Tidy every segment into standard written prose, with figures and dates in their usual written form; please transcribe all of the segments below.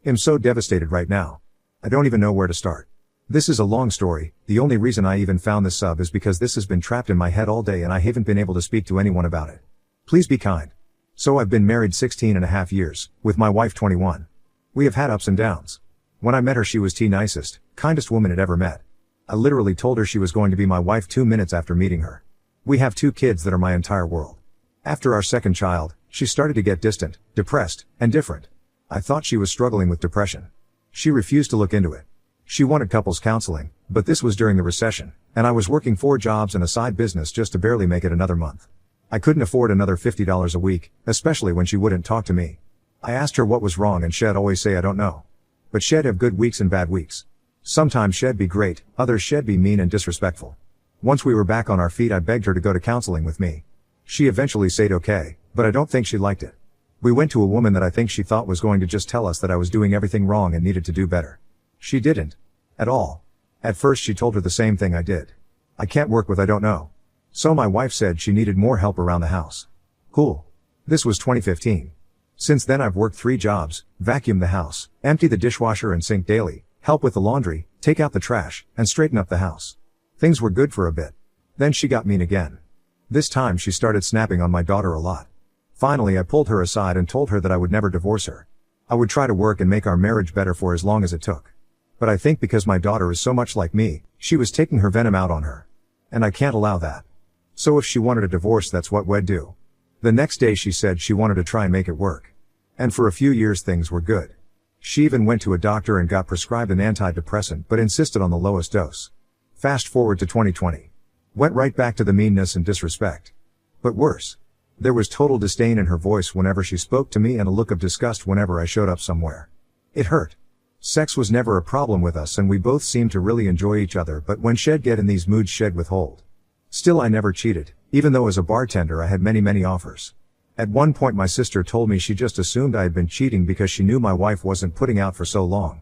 I'm so devastated right now. I don't even know where to start. This is a long story. The only reason I even found this sub is because this has been trapped in my head all day and I haven't been able to speak to anyone about it. Please be kind. So I've been married 16 and a half years, with my wife 21. We have had ups and downs. When I met her she was the nicest, kindest woman I'd ever met. I literally told her she was going to be my wife 2 minutes after meeting her. We have 2 kids that are my entire world. After our second child, she started to get distant, depressed, and different. I thought she was struggling with depression. She refused to look into it. She wanted couples counseling, but this was during the recession, and I was working 4 jobs and a side business just to barely make it another month. I couldn't afford another $50 a week, especially when she wouldn't talk to me. I asked her what was wrong and she'd always say I don't know. But she'd have good weeks and bad weeks. Sometimes she'd be great, others she'd be mean and disrespectful. Once we were back on our feet I begged her to go to counseling with me. She eventually said okay, but I don't think she liked it. We went to a woman that I think she thought was going to just tell us that I was doing everything wrong and needed to do better. She didn't. At all. At first she told her the same thing I did. I can't work with I don't know. So my wife said she needed more help around the house. Cool. This was 2015. Since then I've worked 3 jobs, vacuum the house, empty the dishwasher and sink daily, help with the laundry, take out the trash, and straighten up the house. Things were good for a bit. Then she got mean again. This time she started snapping on my daughter a lot. Finally I pulled her aside and told her that I would never divorce her. I would try to work and make our marriage better for as long as it took. But I think because my daughter is so much like me, she was taking her venom out on her. And I can't allow that. So if she wanted a divorce that's what we'd do. The next day she said she wanted to try and make it work. And for a few years things were good. She even went to a doctor and got prescribed an antidepressant but insisted on the lowest dose. Fast forward to 2020. Went right back to the meanness and disrespect. But worse. There was total disdain in her voice whenever she spoke to me and a look of disgust whenever I showed up somewhere. It hurt. Sex was never a problem with us and we both seemed to really enjoy each other, but when she'd get in these moods she'd withhold. Still I never cheated, even though as a bartender I had many offers. At one point my sister told me she just assumed I had been cheating because she knew my wife wasn't putting out for so long.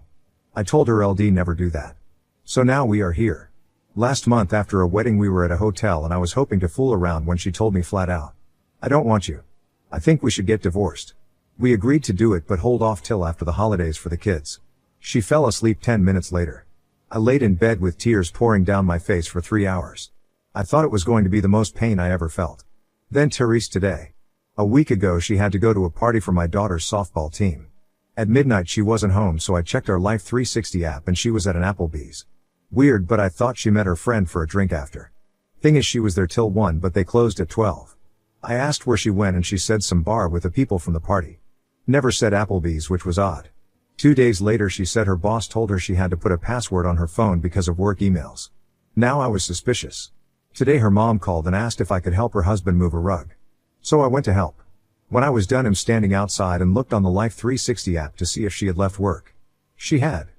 I told her LD never do that. So now we are here. Last month after a wedding we were at a hotel and I was hoping to fool around when she told me flat out. I don't want you. I think we should get divorced. We agreed to do it but hold off till after the holidays for the kids. She fell asleep 10 minutes later. I laid in bed with tears pouring down my face for 3 hours. I thought it was going to be the most pain I ever felt. Then Therese today. A week ago she had to go to a party for my daughter's softball team. At midnight she wasn't home so I checked our Life 360 app and she was at an Applebee's. Weird, but I thought she met her friend for a drink after. Thing is she was there till 1 but they closed at 12. I asked where she went and she said some bar with the people from the party. Never said Applebee's, which was odd. 2 days later she said her boss told her she had to put a password on her phone because of work emails. Now I was suspicious. Today her mom called and asked if I could help her husband move a rug. So I went to help. When I was done I'm standing outside and looked on the Life 360 app to see if she had left work. She had.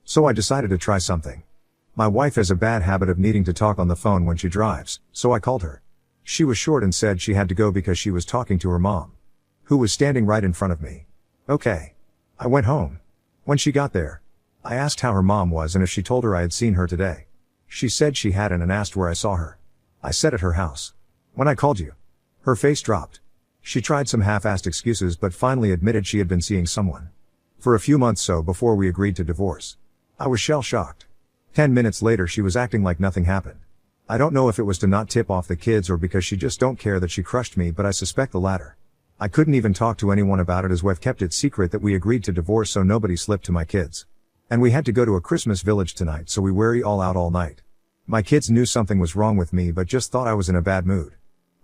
So I decided to try something. My wife has a bad habit of needing to talk on the phone when she drives, so I called her. She was short and said she had to go because she was talking to her mom, who was standing right in front of me. Okay. I went home. When she got there, I asked how her mom was and if she told her I had seen her today. She said she hadn't and asked where I saw her. I said at her house. When I called you. Her face dropped. She tried some half-assed excuses but finally admitted she had been seeing someone. For a few months so before we agreed to divorce. I was shell-shocked. 10 minutes later she was acting like nothing happened. I don't know if it was to not tip off the kids or because she just don't care that she crushed me, but I suspect the latter. I couldn't even talk to anyone about it as we've kept it secret that we agreed to divorce so nobody slipped to my kids. And we had to go to a Christmas village tonight so we were all out all night. My kids knew something was wrong with me but just thought I was in a bad mood.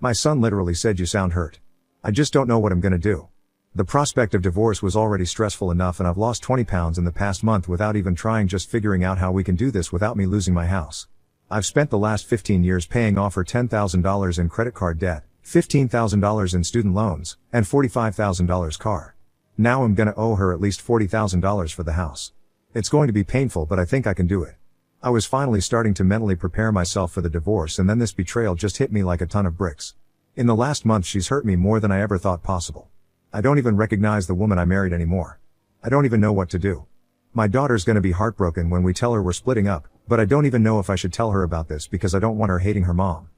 My son literally said you sound hurt. I just don't know what I'm gonna do. The prospect of divorce was already stressful enough and I've lost 20 pounds in the past month without even trying, just figuring out how we can do this without me losing my house. I've spent the last 15 years paying off her $10,000 in credit card debt, $15,000 in student loans, and $45,000 car. Now I'm gonna owe her at least $40,000 for the house. It's going to be painful but I think I can do it. I was finally starting to mentally prepare myself for the divorce and then this betrayal just hit me like a ton of bricks. In the last month she's hurt me more than I ever thought possible. I don't even recognize the woman I married anymore. I don't even know what to do. My daughter's gonna be heartbroken when we tell her we're splitting up, but I don't even know if I should tell her about this because I don't want her hating her mom.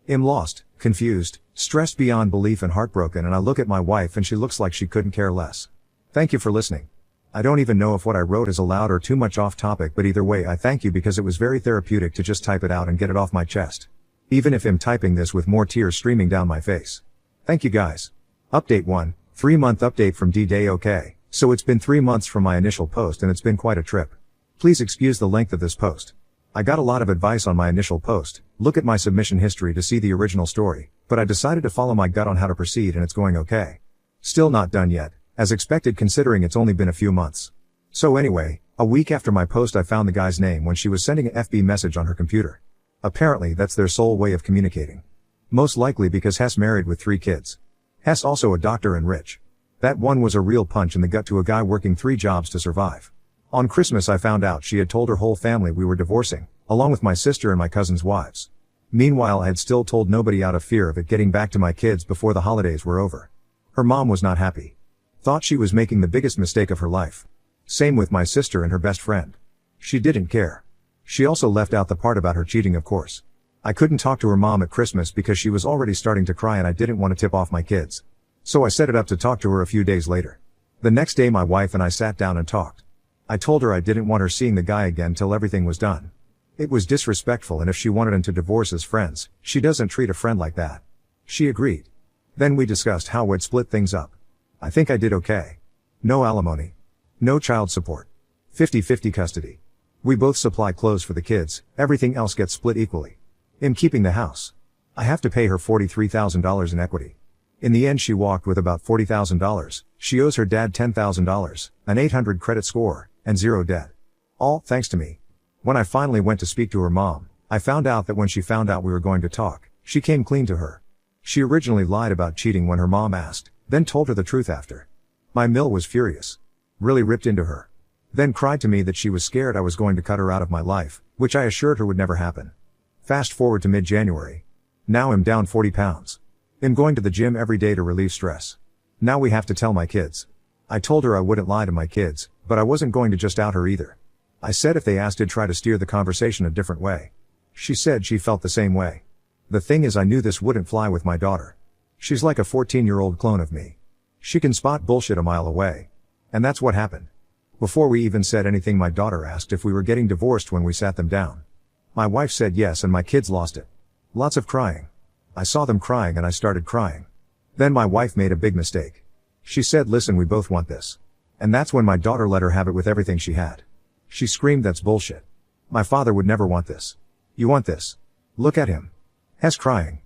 I'm lost, confused, stressed beyond belief and heartbroken, and I look at my wife and she looks like she couldn't care less. Thank you for listening. I don't even know if what I wrote is allowed or too much off topic, but either way I thank you because it was very therapeutic to just type it out and get it off my chest. Even if I'm typing this with more tears streaming down my face. Thank you guys. Update 1, 3-month update from D-Day. Okay, so it's been 3 months from my initial post and it's been quite a trip. Please excuse the length of this post. I got a lot of advice on my initial post, look at my submission history to see the original story, but I decided to follow my gut on how to proceed and it's going okay. Still not done yet, as expected considering it's only been a few months. So anyway, a week after my post I found the guy's name when she was sending an FB message on her computer. Apparently that's their sole way of communicating. Most likely because Hess married with 3 kids. Hess also a doctor and rich. That one was a real punch in the gut to a guy working 3 jobs to survive. On Christmas I found out she had told her whole family we were divorcing, along with my sister and my cousin's wives. Meanwhile I had still told nobody out of fear of it getting back to my kids before the holidays were over. Her mom was not happy. Thought she was making the biggest mistake of her life. Same with my sister and her best friend. She didn't care. She also left out the part about her cheating, of course. I couldn't talk to her mom at Christmas because she was already starting to cry and I didn't want to tip off my kids. So I set it up to talk to her a few days later. The next day my wife and I sat down and talked. I told her I didn't want her seeing the guy again till everything was done. It was disrespectful and if she wanted him to divorce as friends, she doesn't treat a friend like that. She agreed. Then we discussed how we'd split things up. I think I did okay. No alimony. No child support. 50-50 custody. We both supply clothes for the kids, everything else gets split equally. I'm keeping the house. I have to pay her $43,000 in equity. In the end she walked with about $40,000, she owes her dad $10,000, an 800 credit score, and 0 debt. All thanks to me. When I finally went to speak to her mom, I found out that when she found out we were going to talk, she came clean to her. She originally lied about cheating when her mom asked, then told her the truth after. My mill was furious. Really ripped into her. Then cried to me that she was scared I was going to cut her out of my life, which I assured her would never happen. Fast forward to mid-January. Now I'm down 40 pounds. I'm going to the gym every day to relieve stress. Now we have to tell my kids. I told her I wouldn't lie to my kids, but I wasn't going to just out her either. I said if they asked I'd try to steer the conversation a different way. She said she felt the same way. The thing is I knew this wouldn't fly with my daughter. She's like a 14-year-old clone of me. She can spot bullshit a mile away. And that's what happened. Before we even said anything my daughter asked if we were getting divorced when we sat them down. My wife said yes and my kids lost it. Lots of crying. I saw them crying and I started crying. Then my wife made a big mistake. She said listen we both want this. And that's when my daughter let her have it with everything she had. She screamed that's bullshit. My father would never want this. You want this? Look at him. Hess crying.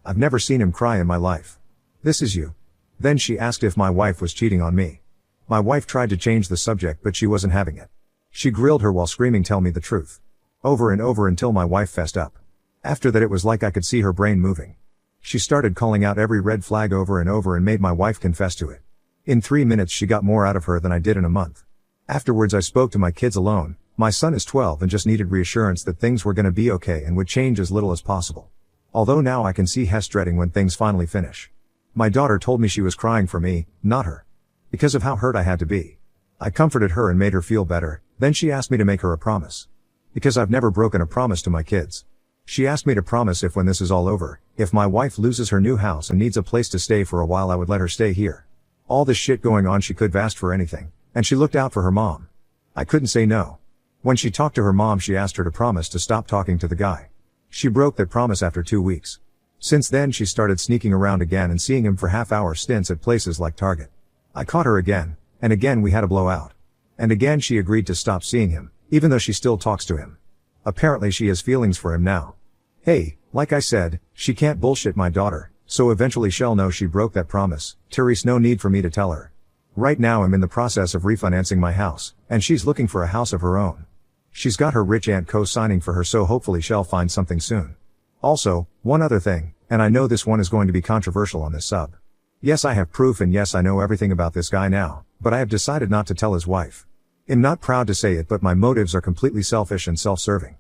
I've never seen him cry in my life. This is you. Then she asked if my wife was cheating on me. My wife tried to change the subject but she wasn't having it. She grilled her while screaming tell me the truth. Over and over until my wife fessed up. After that it was like I could see her brain moving. She started calling out every red flag over and over and made my wife confess to it. In 3 minutes she got more out of her than I did in a month. Afterwards I spoke to my kids alone. My son is 12 and just needed reassurance that things were gonna be okay and would change as little as possible. Although now I can see Hess dreading when things finally finish. My daughter told me she was crying for me, not her. Because of how hurt I had to be. I comforted her and made her feel better, then she asked me to make her a promise. Because I've never broken a promise to my kids. She asked me to promise if when this is all over, if my wife loses her new house and needs a place to stay for a while I would let her stay here. All this shit going on she could've asked for anything, and she looked out for her mom. I couldn't say no. When she talked to her mom she asked her to promise to stop talking to the guy. She broke that promise after 2 weeks. Since then she started sneaking around again and seeing him for half-hour stints at places like Target. I caught her again, and again we had a blowout. And again she agreed to stop seeing him, even though she still talks to him. Apparently she has feelings for him now. Hey, like I said, she can't bullshit my daughter, so eventually she'll know she broke that promise. Therese, no need for me to tell her. Right now I'm in the process of refinancing my house, and she's looking for a house of her own. She's got her rich aunt co-signing for her so hopefully she'll find something soon. Also, one other thing, and I know this one is going to be controversial on this sub. Yes I have proof and yes I know everything about this guy now, but I have decided not to tell his wife. I'm not proud to say it but my motives are completely selfish and self-serving.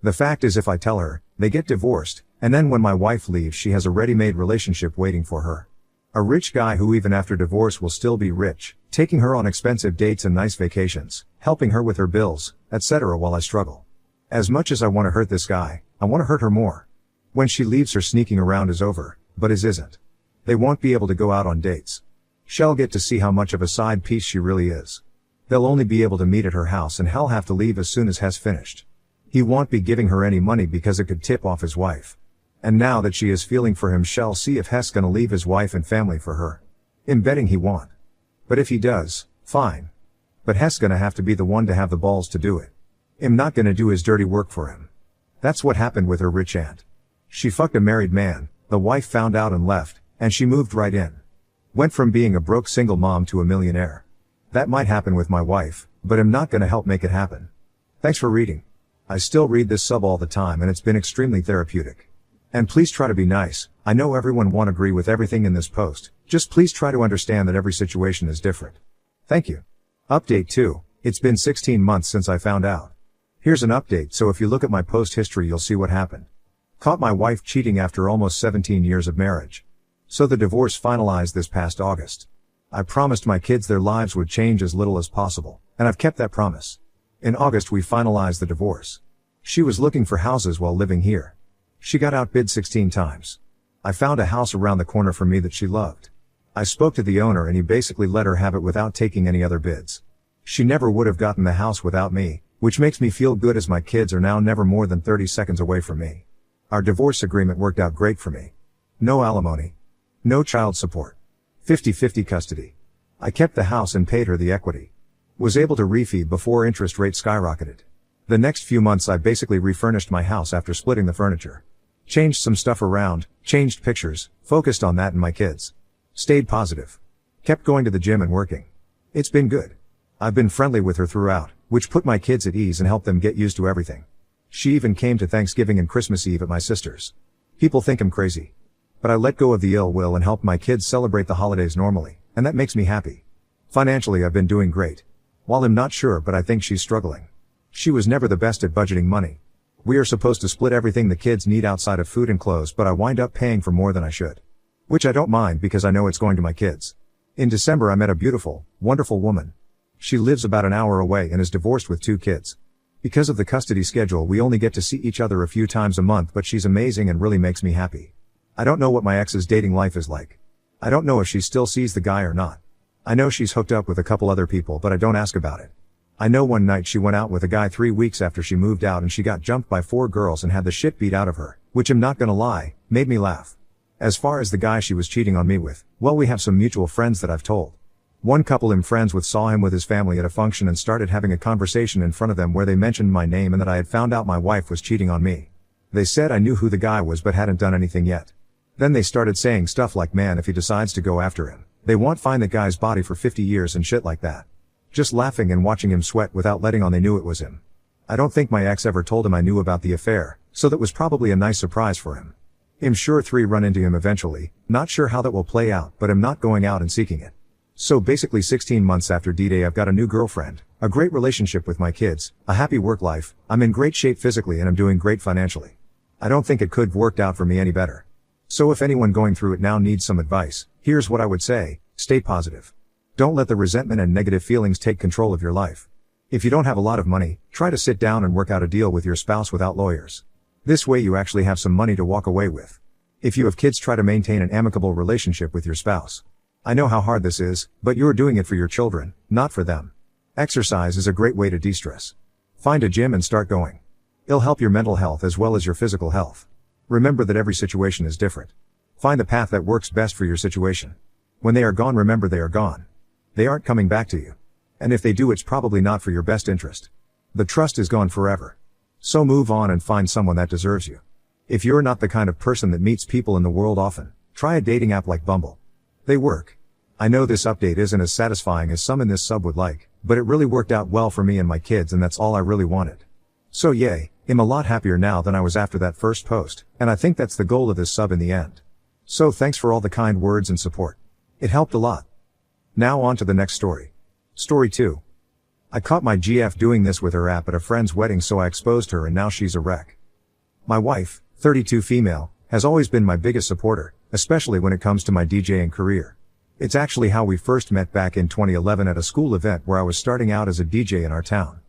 The fact is if I tell her, they get divorced, and then when my wife leaves she has a ready-made relationship waiting for her. A rich guy who even after divorce will still be rich, taking her on expensive dates and nice vacations, helping her with her bills, etc. while I struggle. As much as I want to hurt this guy, I want to hurt her more. When she leaves her sneaking around is over, but his isn't. They won't be able to go out on dates. She'll get to see how much of a side piece she really is. They'll only be able to meet at her house and he'll have to leave as soon as Hess finished. He won't be giving her any money because it could tip off his wife. And now that she is feeling for him, shall see if Hess gonna leave his wife and family for her. I'm betting he won't. But if he does, fine. But Hess gonna have to be the one to have the balls to do it. I'm not gonna do his dirty work for him. That's what happened with her rich aunt. She fucked a married man, the wife found out and left, and she moved right in. Went from being a broke single mom to a millionaire. That might happen with my wife, but I'm not gonna help make it happen. Thanks for reading. I still read this sub all the time and it's been extremely therapeutic. And please try to be nice. I know everyone won't agree with everything in this post, just please try to understand that every situation is different. Thank you. Update 2. It's been 16 months since I found out. Here's an update, so if you look at my post history you'll see what happened. Caught my wife cheating after almost 17 years of marriage. So the divorce finalized this past August. I promised my kids their lives would change as little as possible, and I've kept that promise. In August we finalized the divorce. She was looking for houses while living here. She got outbid 16 times. I found a house around the corner from me that she loved. I spoke to the owner and he basically let her have it without taking any other bids. She never would have gotten the house without me, which makes me feel good as my kids are now never more than 30 seconds away from me. Our divorce agreement worked out great for me. No alimony. No child support. 50-50 custody. I kept the house and paid her the equity. Was able to refeed before interest rates skyrocketed. The next few months I basically refurnished my house after splitting the furniture. Changed some stuff around, changed pictures, focused on that and my kids. Stayed positive. Kept going to the gym and working. It's been good. I've been friendly with her throughout, which put my kids at ease and helped them get used to everything. She even came to Thanksgiving and Christmas Eve at my sister's. People think I'm crazy. But I let go of the ill will and helped my kids celebrate the holidays normally, and that makes me happy. Financially I've been doing great. While I'm not sure, but I think she's struggling. She was never the best at budgeting money. We are supposed to split everything the kids need outside of food and clothes, but I wind up paying for more than I should. Which I don't mind because I know it's going to my kids. In December I met a beautiful, wonderful woman. She lives about an hour away and is divorced with 2 kids. Because of the custody schedule we only get to see each other a few times a month, but she's amazing and really makes me happy. I don't know what my ex's dating life is like. I don't know if she still sees the guy or not. I know she's hooked up with a couple other people, but I don't ask about it. I know one night she went out with a guy 3 weeks after she moved out and she got jumped by 4 girls and had the shit beat out of her, which I'm not gonna lie, made me laugh. As far as the guy she was cheating on me with, well, we have some mutual friends that I've told. One couple I'm friends with saw him with his family at a function and started having a conversation in front of them where they mentioned my name and that I had found out my wife was cheating on me. They said I knew who the guy was but hadn't done anything yet. Then they started saying stuff like, man, if he decides to go after him, they won't find the guy's body for 50 years and shit like that. Just laughing and watching him sweat without letting on they knew it was him. I don't think my ex ever told him I knew about the affair, so that was probably a nice surprise for him. I'm sure 3 run into him eventually, not sure how that will play out, but I'm not going out and seeking it. So basically 16 months after D-Day I've got a new girlfriend, a great relationship with my kids, a happy work life, I'm in great shape physically and I'm doing great financially. I don't think it could have worked out for me any better. So if anyone going through it now needs some advice, here's what I would say: stay positive. Don't let the resentment and negative feelings take control of your life. If you don't have a lot of money, try to sit down and work out a deal with your spouse without lawyers. This way you actually have some money to walk away with. If you have kids, try to maintain an amicable relationship with your spouse. I know how hard this is, but you're doing it for your children, not for them. Exercise is a great way to de-stress. Find a gym and start going. It'll help your mental health as well as your physical health. Remember that every situation is different. Find the path that works best for your situation. When they are gone, remember they are gone. They aren't coming back to you. And if they do, it's probably not for your best interest. The trust is gone forever. So move on and find someone that deserves you. If you're not the kind of person that meets people in the world often, try a dating app like Bumble. They work. I know this update isn't as satisfying as some in this sub would like, but it really worked out well for me and my kids, and that's all I really wanted. So yay, I'm a lot happier now than I was after that first post, and I think that's the goal of this sub in the end. So thanks for all the kind words and support. It helped a lot. Now on to the next story. Story 2. I caught my GF doing this with her app at a friend's wedding, so I exposed her and now she's a wreck. My wife, 32 female, has always been my biggest supporter, especially when it comes to my DJing career. It's actually how we first met back in 2011 at a school event where I was starting out as a DJ in our town.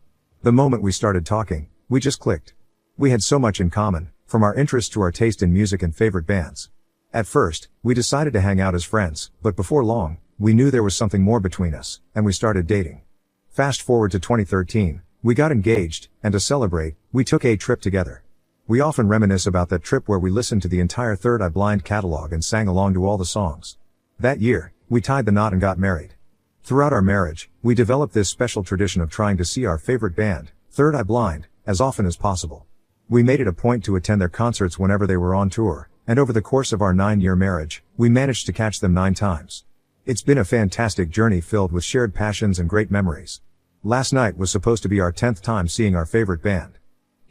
The moment we started talking, we just clicked. We had so much in common, from our interests to our taste in music and favorite bands. At first, we decided to hang out as friends, but before long, we knew there was something more between us, and we started dating. Fast forward to 2013, we got engaged, and to celebrate, we took a trip together. We often reminisce about that trip where we listened to the entire Third Eye Blind catalog and sang along to all the songs. That year, we tied the knot and got married. Throughout our marriage, we developed this special tradition of trying to see our favorite band, Third Eye Blind, as often as possible. We made it a point to attend their concerts whenever they were on tour, and over the course of our 9-year marriage, we managed to catch them 9 times. It's been a fantastic journey filled with shared passions and great memories. Last night was supposed to be our 10th time seeing our favorite band.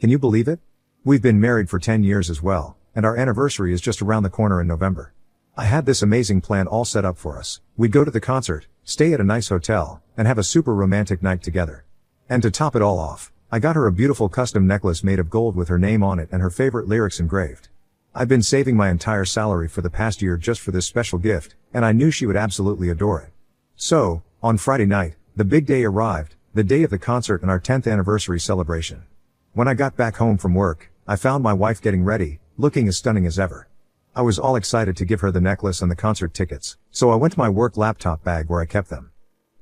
Can you believe it? We've been married for 10 years as well, and our anniversary is just around the corner in November. I had this amazing plan all set up for us. We'd go to the concert, stay at a nice hotel, and have a super romantic night together. And to top it all off, I got her a beautiful custom necklace made of gold with her name on it and her favorite lyrics engraved. I've been saving my entire salary for the past year just for this special gift, and I knew she would absolutely adore it. So, on Friday night, the big day arrived, the day of the concert and our 10th anniversary celebration. When I got back home from work, I found my wife getting ready, looking as stunning as ever. I was all excited to give her the necklace and the concert tickets, so I went to my work laptop bag where I kept them.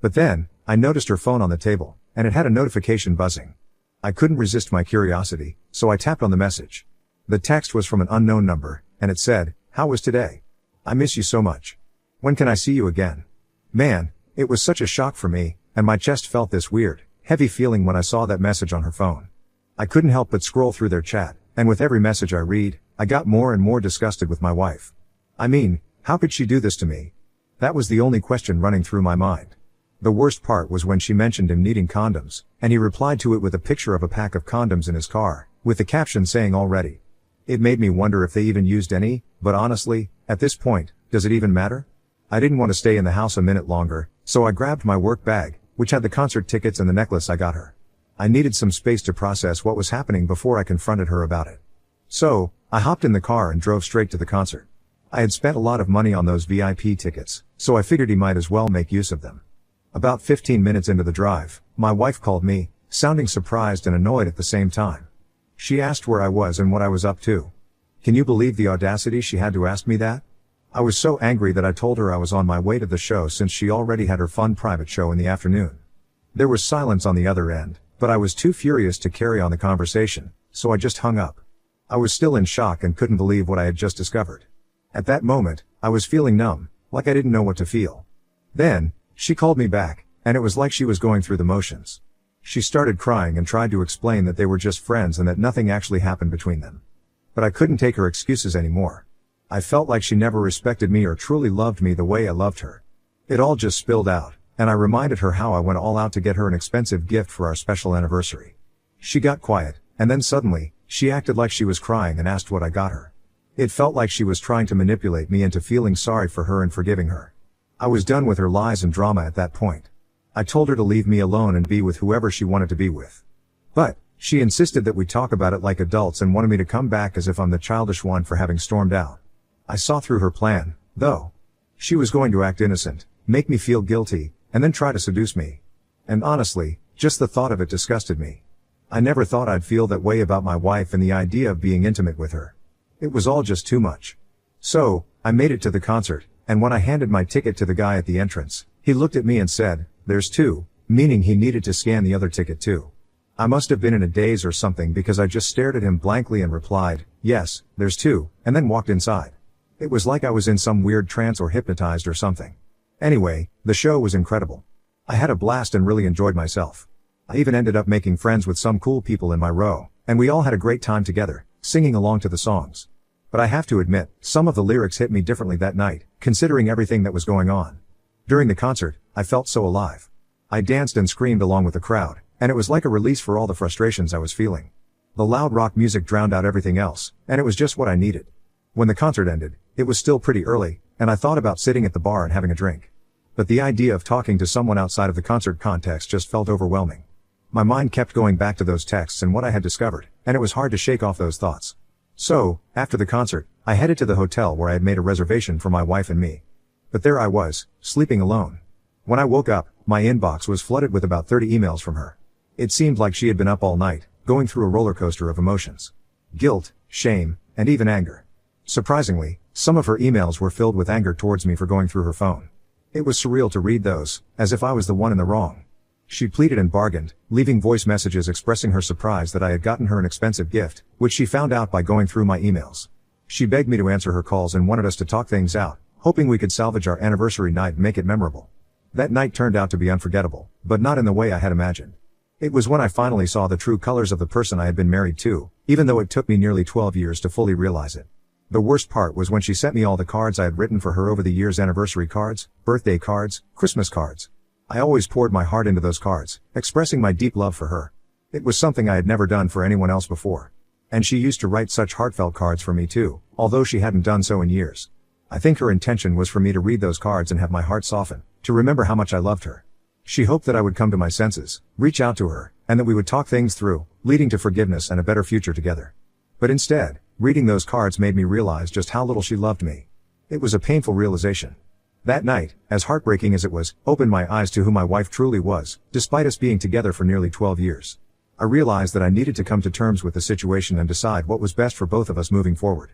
But then, I noticed her phone on the table, and it had a notification buzzing. I couldn't resist my curiosity, so I tapped on the message. The text was from an unknown number, and it said, "How was today? I miss you so much. When can I see you again?" Man, it was such a shock for me, and my chest felt this weird, heavy feeling when I saw that message on her phone. I couldn't help but scroll through their chat, and with every message I read, I got more and more disgusted with my wife. I mean, how could she do this to me? That was the only question running through my mind. The worst part was when she mentioned him needing condoms, and he replied to it with a picture of a pack of condoms in his car, with the caption saying "already." It made me wonder if they even used any, but honestly, at this point, does it even matter? I didn't want to stay in the house a minute longer, so I grabbed my work bag, which had the concert tickets and the necklace I got her. I needed some space to process what was happening before I confronted her about it. So, I hopped in the car and drove straight to the concert. I had spent a lot of money on those VIP tickets, so I figured he might as well make use of them. About 15 minutes into the drive, my wife called me, sounding surprised and annoyed at the same time. She asked where I was and what I was up to. Can you believe the audacity she had to ask me that? I was so angry that I told her I was on my way to the show since she already had her fun private show in the afternoon. There was silence on the other end, but I was too furious to carry on the conversation, so I just hung up. I was still in shock and couldn't believe what I had just discovered. At that moment, I was feeling numb, like I didn't know what to feel. Then, she called me back, and it was like she was going through the motions. She started crying and tried to explain that they were just friends and that nothing actually happened between them. But I couldn't take her excuses anymore. I felt like she never respected me or truly loved me the way I loved her. It all just spilled out, and I reminded her how I went all out to get her an expensive gift for our special anniversary. She got quiet, and then suddenly, she acted like she was crying and asked what I got her. It felt like she was trying to manipulate me into feeling sorry for her and forgiving her. I was done with her lies and drama at that point. I told her to leave me alone and be with whoever she wanted to be with. But, she insisted that we talk about it like adults and wanted me to come back as if I'm the childish one for having stormed out. I saw through her plan, though. She was going to act innocent, make me feel guilty, and then try to seduce me. And honestly, just the thought of it disgusted me. I never thought I'd feel that way about my wife and the idea of being intimate with her. It was all just too much. So, I made it to the concert, and when I handed my ticket to the guy at the entrance, he looked at me and said, "There's 2, meaning he needed to scan the other ticket too. I must have been in a daze or something because I just stared at him blankly and replied, "Yes, there's 2, and then walked inside. It was like I was in some weird trance or hypnotized or something. Anyway, the show was incredible. I had a blast and really enjoyed myself. I even ended up making friends with some cool people in my row, and we all had a great time together, singing along to the songs. But I have to admit, some of the lyrics hit me differently that night, considering everything that was going on. During the concert, I felt so alive. I danced and screamed along with the crowd, and it was like a release for all the frustrations I was feeling. The loud rock music drowned out everything else, and it was just what I needed. When the concert ended, it was still pretty early, and I thought about sitting at the bar and having a drink. But the idea of talking to someone outside of the concert context just felt overwhelming. My mind kept going back to those texts and what I had discovered, and it was hard to shake off those thoughts. So, after the concert, I headed to the hotel where I had made a reservation for my wife and me. But there I was, sleeping alone. When I woke up, my inbox was flooded with about 30 emails from her. It seemed like she had been up all night, going through a roller coaster of emotions. Guilt, shame, and even anger. Surprisingly, some of her emails were filled with anger towards me for going through her phone. It was surreal to read those, as if I was the one in the wrong. She pleaded and bargained, leaving voice messages expressing her surprise that I had gotten her an expensive gift, which she found out by going through my emails. She begged me to answer her calls and wanted us to talk things out, hoping we could salvage our anniversary night and make it memorable. That night turned out to be unforgettable, but not in the way I had imagined. It was when I finally saw the true colors of the person I had been married to, even though it took me nearly 12 years to fully realize it. The worst part was when she sent me all the cards I had written for her over the years: anniversary cards, birthday cards, Christmas cards. I always poured my heart into those cards, expressing my deep love for her. It was something I had never done for anyone else before. And she used to write such heartfelt cards for me too, although she hadn't done so in years. I think her intention was for me to read those cards and have my heart soften, to remember how much I loved her. She hoped that I would come to my senses, reach out to her, and that we would talk things through, leading to forgiveness and a better future together. But instead, reading those cards made me realize just how little she loved me. It was a painful realization. That night, as heartbreaking as it was, opened my eyes to who my wife truly was, despite us being together for nearly 12 years. I realized that I needed to come to terms with the situation and decide what was best for both of us moving forward.